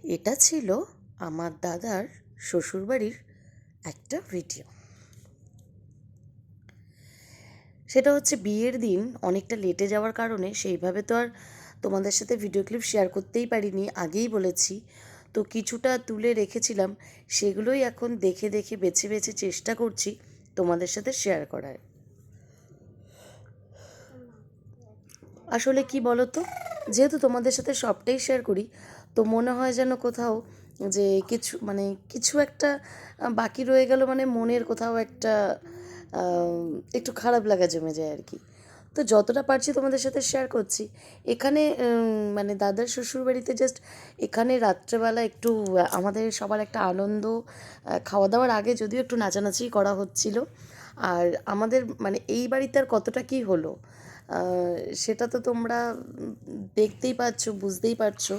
এটা ছিল আমার দাদার শ্বশুরবাড়ির একটা ভিডিও। সেটা হচ্ছে বিয়ের দিন অনেকটা লেটে যাওয়ার কারণে সেইভাবে তো আর তোমাদের সাথে ভিডিও ক্লিপ শেয়ার করতেই পারিনি, আগেই বলেছি। তো কিছুটা তুলে রেখেছিলাম, সেগুলোই এখন দেখে দেখে বেছে বেছে চেষ্টা করছি তোমাদের সাথে শেয়ার করার। আসলে কি বলো তো, যেহেতু তোমাদের সাথে সবটাই শেয়ার করি, তো মনে হয় যেন কোথাও যে কিছু একটা বাকি রয়ে গেল, মানে মনের কোথাও একটা একটু খারাপ লাগা জমে যায় আর কি। তো যতটা পারছি তোমাদের সাথে শেয়ার করছি। এখানে মানে দাদার শ্বশুরবাড়িতে জাস্ট এখানে রাত্রেবেলা একটু আমাদের সবার একটা আনন্দ, খাওয়া দাওয়ার আগে যদিও একটু নাচানাচি করা হচ্ছিল। আর আমাদের মানে এই বাড়িতে আর কতটা কী হলো সেটা তো তোমরা দেখতেই পাচ্ছ, বুঝতেই পারছো।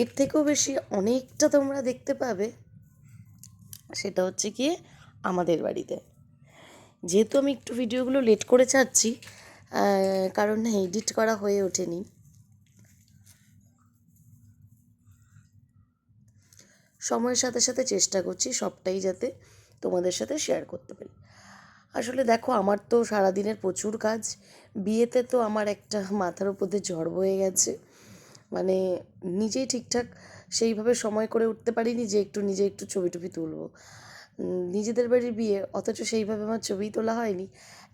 এর থেকেও বেশি অনেকটা তোমরা দেখতে পাবে, সেটা হচ্ছে গিয়ে আমাদের বাড়িতে। যেহেতু আমি একটু ভিডিওগুলো লেট করে ছাড়ছি, কারণ এডিট করা হয়ে ওঠেনি। সময়ের সাথে সাথে চেষ্টা করছি সবটাই যাতে তোমাদের সাথে শেয়ার করতে পারি। আসলে দেখো, আমার তো সারাদিনের প্রচুর কাজ। বিয়েতে তো আমার একটা মাথার উপর দিয়ে ঝড় বয়ে গেছে। মানে নিজেই ঠিকঠাক সেইভাবে সময় করে উঠতে পারিনি যে নিজে একটু ছবি টবি তুলবো। নিজেদের বাড়ির বিয়ে, অথচ সেইভাবে আমার ছবিই তোলা হয়নি।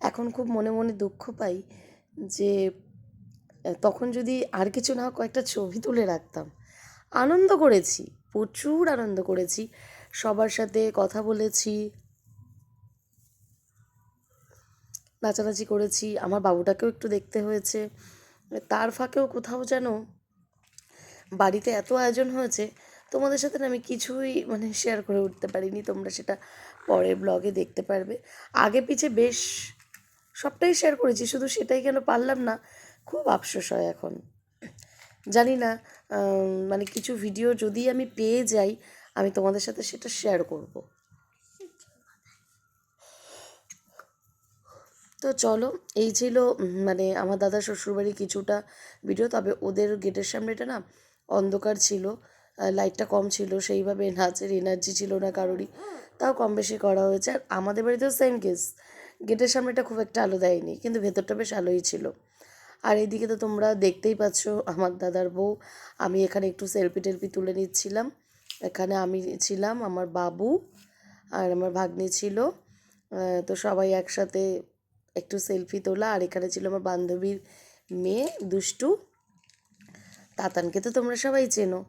এখন খুব মনে মনে দুঃখ পাই যে তখন যদি আর কিছু না হোক কয়েকটা ছবি তুলে রাখতাম। আনন্দ করেছি, প্রচুর আনন্দ করেছি, সবার সাথে কথা বলেছি, নাচানাচি করেছি। আমার বাবুটাকেও একটু দেখতে হয়েছে। তার ফাঁকেও কোথাও যেন বাড়িতে এত আয়োজন হয়েছে, তোমাদের সাথে না আমি কিছুই মানে শেয়ার করে উঠতে পারিনি। তোমরা সেটা পরের ব্লগে দেখতে পারবে। আগে পিছে বেশ সবটাই শেয়ার করেছি, শুধু সেটাই কেন পারলাম না, খুব আফসোস হয় এখন। জানি না, মানে কিছু ভিডিও যদি আমি পেয়ে যাই, আমি তোমাদের সাথে সেটা শেয়ার করব। তো চলো, এই ছিল মানে আমার দাদা শ্বশুরবাড়ি কিছুটা ভিডিও। তবে ওদের গেটের সামনেটা না অন্ধকার ছিল, লাইটটা কম ছিল, সেইভাবে নাচের এনার্জি ছিল না কারোরই। তাও কম বেশি করা হয়েছে। আর আমাদের বাড়িতেও সেম কেস, গেটের সামনেটা খুব একটা আলো দেয়নি, কিন্তু ভেতরটা বেশ আলোই ছিল। আর এইদিকে তো তোমরা দেখতেই পাচ্ছ আমার দাদার বউ, আমি এখানে একটু সেলফি টেলফি তুলে নিচ্ছিলাম। এখানে আমি ছিলাম, আমার বাবু আর আমার ভাগ্নি ছিল। তো সবাই একসাথে একটু সেলফি তোলা। আর এখানে ছিল আমার বান্ধবীর মেয়ে দুষ্টু, তাতানকে তো তোমরা সবাই চেনো।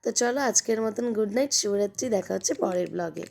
তো চলো, আজকের মতন গুড নাইট, শুভরাত্রি, দেখা হচ্ছে পরের ব্লগে।